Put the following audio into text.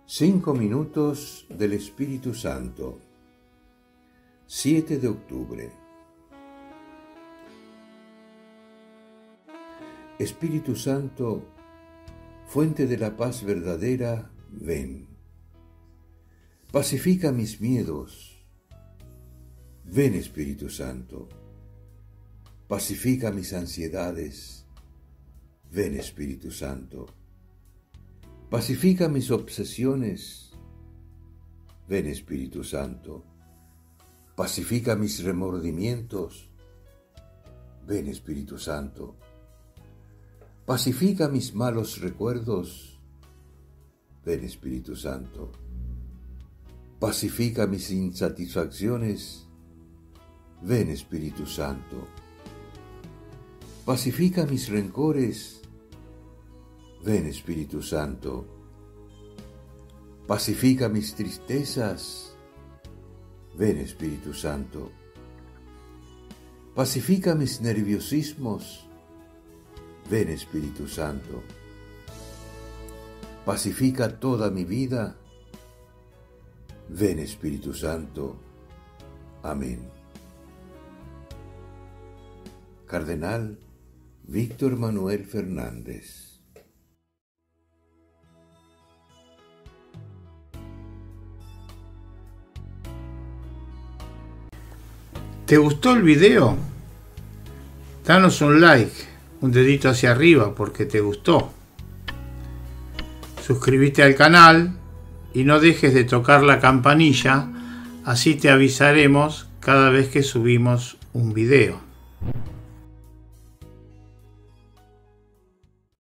5 minutos del Espíritu Santo. 7 de octubre. Espíritu Santo, fuente de la paz verdadera, ven. Pacifica mis miedos. Ven, Espíritu Santo. Pacifica mis ansiedades. Ven, Espíritu Santo. Pacifica mis obsesiones. Ven, Espíritu Santo. Pacifica mis remordimientos. Ven, Espíritu Santo. Pacifica mis malos recuerdos. Ven, Espíritu Santo. Pacifica mis insatisfacciones. Ven, Espíritu Santo. Pacifica mis rencores. Ven, Espíritu Santo. Pacifica mis tristezas. Ven, Espíritu Santo. Pacifica mis nerviosismos. Ven, Espíritu Santo. Pacifica toda mi vida. Ven, Espíritu Santo. Amén. Cardenal Víctor Manuel Fernández. ¿Te gustó el video? Danos un like, un dedito hacia arriba porque te gustó. Suscríbete al canal y no dejes de tocar la campanilla, así te avisaremos cada vez que subimos un video.